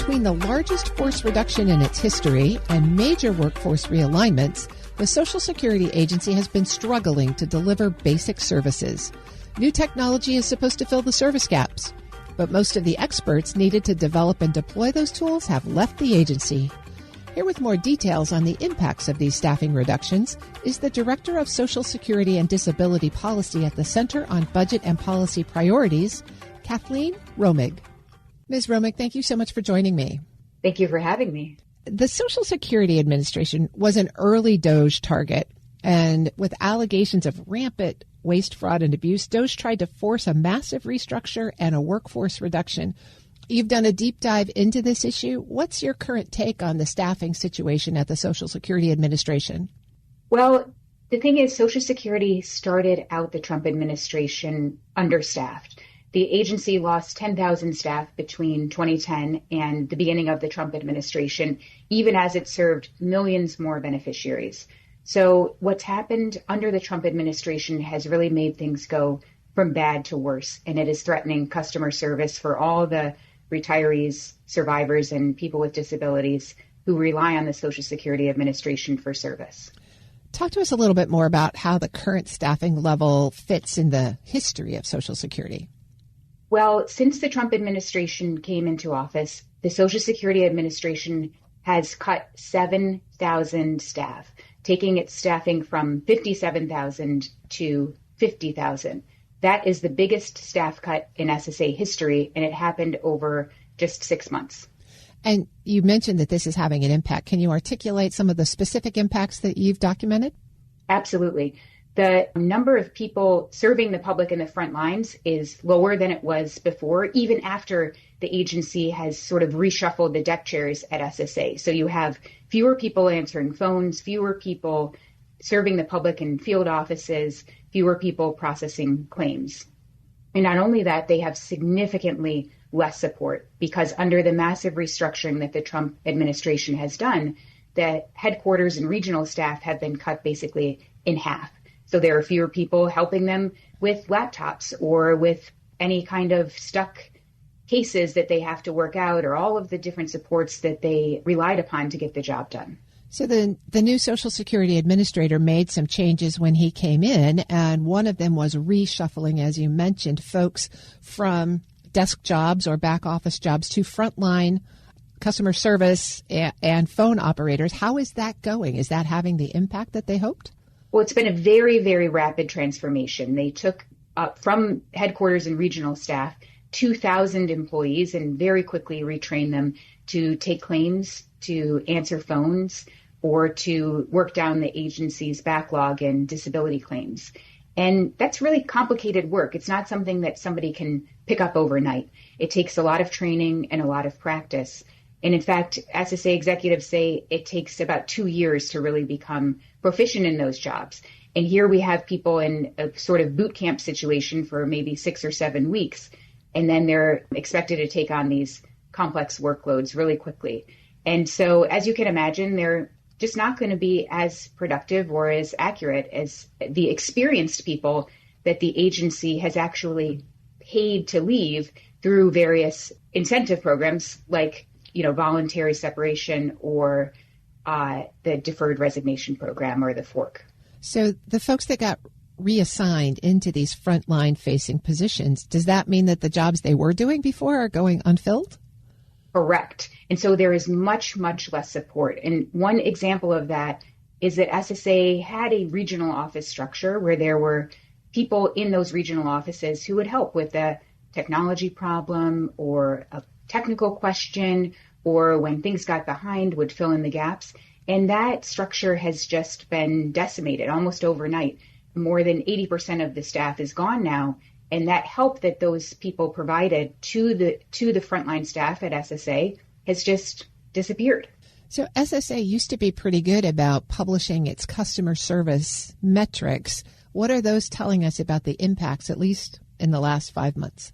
Between the largest force reduction in its history and major workforce realignments, the Social Security Agency has been struggling to deliver basic services. New technology is supposed to fill the service gaps, but most of the experts needed to develop and deploy those tools have left the agency. Here with more details on the impacts of these staffing reductions is the Director of Social Security and Disability Policy at the Center on Budget and Policy Priorities, Kathleen Romig. Ms. Romig, thank you so much for joining me. Thank you for having me. The Social Security Administration was an early DOGE target, and with allegations of rampant waste, fraud, and abuse, DOGE tried to force a massive restructure and a workforce reduction. You've done a deep dive into this issue. What's your current take on the staffing situation at the Social Security Administration? Well, the thing is, Social Security started out the Trump administration understaffed. The agency lost 10,000 staff between 2010 and the beginning of the Trump administration, even as it served millions more beneficiaries. So what's happened under the Trump administration has really made things go from bad to worse, and it is threatening customer service for all the retirees, survivors, and people with disabilities who rely on the Social Security Administration for service. Talk to us a little bit more about how the current staffing level fits in the history of Social Security. Well, since the Trump administration came into office, the Social Security Administration has cut 7,000 staff, taking its staffing from 57,000 to 50,000. That is the biggest staff cut in SSA history, and it happened over just 6 months. And you mentioned that this is having an impact. Can you articulate some of the specific impacts that you've documented? Absolutely. The number of people serving the public in the front lines is lower than it was before, even after the agency has sort of reshuffled the deck chairs at SSA. So you have fewer people answering phones, fewer people serving the public in field offices, fewer people processing claims. And not only that, they have significantly less support because under the massive restructuring that the Trump administration has done, the headquarters and regional staff have been cut basically in half. So there are fewer people helping them with laptops or with any kind of stuck cases that they have to work out or all of the different supports that they relied upon to get the job done. So the new Social Security Administrator made some changes when he came in, and one of them was reshuffling, as you mentioned, folks from desk jobs or back office jobs to frontline customer service and phone operators. How is that going? Is that having the impact that they hoped? Well, it's been a very, very rapid transformation. They took from headquarters and regional staff 2,000 employees and very quickly retrained them to take claims, to answer phones, or to work down the agency's backlog and disability claims. And that's really complicated work. It's not something that somebody can pick up overnight. It takes a lot of training and a lot of practice. And in fact, SSA executives say it takes about 2 years to really become proficient in those jobs. And here we have people in a sort of boot camp situation for maybe 6 or 7 weeks. And then they're expected to take on these complex workloads really quickly. And so, as you can imagine, they're just not going to be as productive or as accurate as the experienced people that the agency has actually paid to leave through various incentive programs like, voluntary separation or the deferred resignation program or the fork. So the folks that got reassigned into these frontline facing positions, does that mean that the jobs they were doing before are going unfilled? Correct. And so there is much, much less support. And one example of that is that SSA had a regional office structure where there were people in those regional offices who would help with a technology problem or a technical question, or when things got behind would fill in the gaps. And that structure has just been decimated almost overnight. More than 80% of the staff is gone now. And that help that those people provided to the frontline staff at SSA has just disappeared. So SSA used to be pretty good about publishing its customer service metrics. What are those telling us about the impacts, at least in the last 5 months?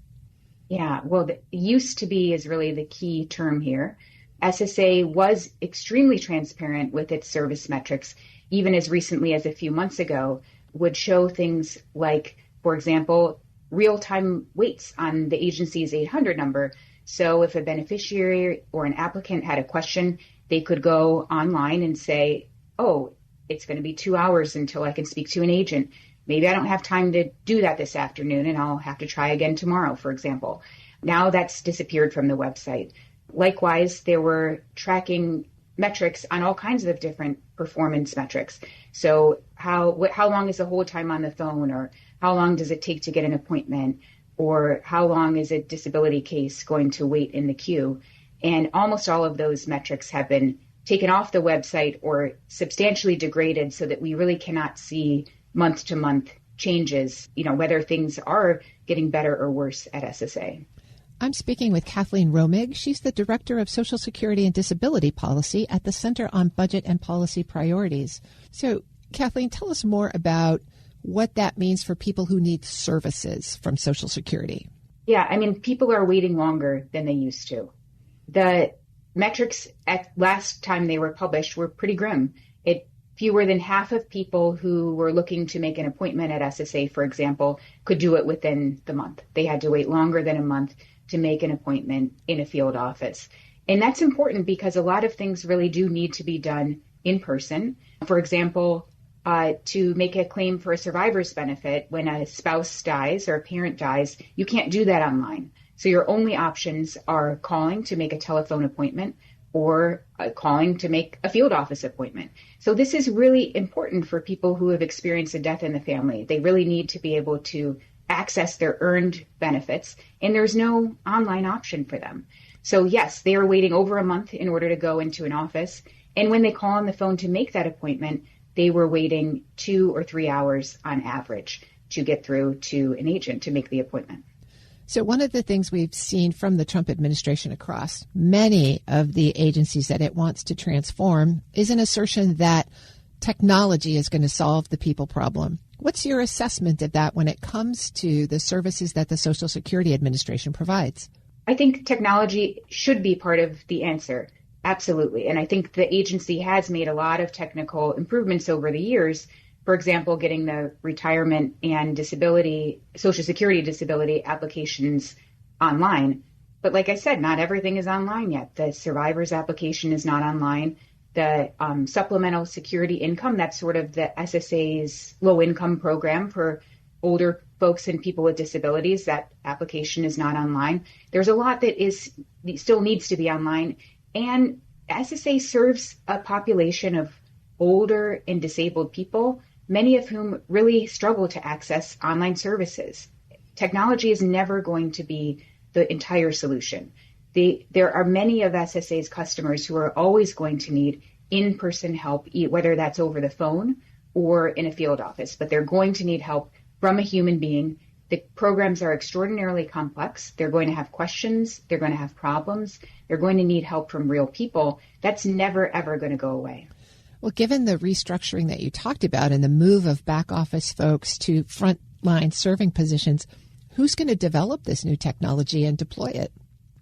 Yeah, well, the used to be is really the key term here. SSA was extremely transparent with its service metrics, even as recently as a few months ago, would show things like, for example, real-time waits on the agency's 800 number So if a beneficiary or an applicant had a question, they could go online and say, oh, it's going to be 2 hours until I can speak to an agent. Maybe I don't have time to do that this afternoon and I'll have to try again tomorrow, for example. Now that's disappeared from the website. Likewise, there were tracking metrics on all kinds of different performance metrics. So how long is the hold time on the phone, or how long does it take to get an appointment, or how long is a disability case going to wait in the queue? And almost all of those metrics have been taken off the website or substantially degraded so that we really cannot see month to month changes, whether things are getting better or worse at SSA. I'm speaking with Kathleen Romig. She's the Director of Social Security and Disability Policy at the Center on Budget and Policy Priorities. So, Kathleen, tell us more about what that means for people who need services from Social Security. Yeah, people are waiting longer than they used to. The metrics at last time they were published were pretty grim. Fewer than half of people who were looking to make an appointment at SSA, for example, could do it within the month. They had to wait longer than a month to make an appointment in a field office. And that's important because a lot of things really do need to be done in person. For example, to make a claim for a survivor's benefit when a spouse dies or a parent dies, you can't do that online. So your only options are calling to make a telephone appointment or calling to make a field office appointment. So this is really important for people who have experienced a death in the family. They really need to be able to access their earned benefits, and there's no online option for them. So yes, they are waiting over a month in order to go into an office. And when they call on the phone to make that appointment, they were waiting 2 or 3 hours on average to get through to an agent to make the appointment. So one of the things we've seen from the Trump administration across many of the agencies that it wants to transform is an assertion that technology is going to solve the people problem. What's your assessment of that when it comes to the services that the Social Security Administration provides? I think technology should be part of the answer. Absolutely. And I think the agency has made a lot of technical improvements over the years. For example, getting the retirement and disability, Social Security disability applications online. But like I said, not everything is online yet. The survivor's application is not online. The supplemental security income, that's sort of the SSA's low income program for older folks and people with disabilities, that application is not online. There's a lot that still needs to be online. And SSA serves a population of older and disabled people, many of whom really struggle to access online services. Technology is never going to be the entire solution. There are many of SSA's customers who are always going to need in-person help, whether that's over the phone or in a field office, but they're going to need help from a human being. The programs are extraordinarily complex. They're going to have questions. They're going to have problems. They're going to need help from real people. That's never, ever going to go away. Well, given the restructuring that you talked about and the move of back office folks to frontline serving positions, who's going to develop this new technology and deploy it?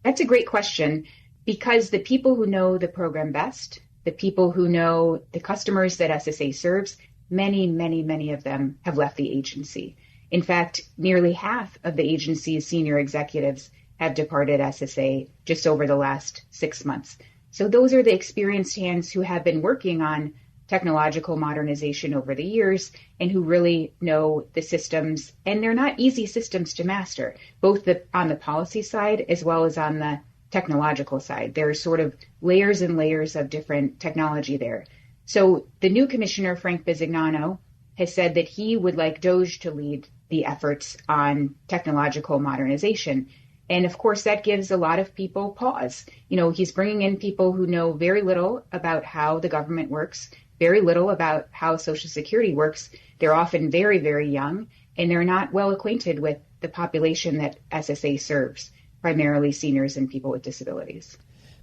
That's a great question, because the people who know the program best, the people who know the customers that SSA serves, many of them have left the agency. In fact, nearly half of the agency's senior executives have departed SSA just over the last 6 months. So those are the experienced hands who have been working on technological modernization over the years and who really know the systems. And they're not easy systems to master, both on the policy side as well as on the technological side. There are sort of layers and layers of different technology there. So the new commissioner, Frank Bisignano, has said that he would like DOGE to lead the efforts on technological modernization. And of course, that gives a lot of people pause. He's bringing in people who know very little about how the government works, very little about how Social Security works. They're often very, very young, and they're not well acquainted with the population that SSA serves, primarily seniors and people with disabilities.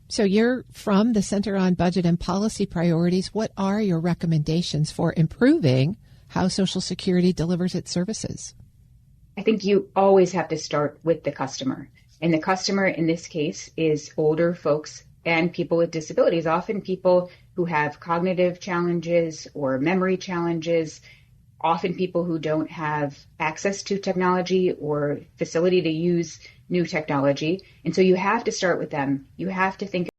So you're from the Center on Budget and Policy Priorities. What are your recommendations for improving how Social Security delivers its services? I think you always have to start with the customer. And the customer in this case is older folks and people with disabilities, often people who have cognitive challenges or memory challenges, often people who don't have access to technology or facility to use new technology. And so you have to start with them. You have to think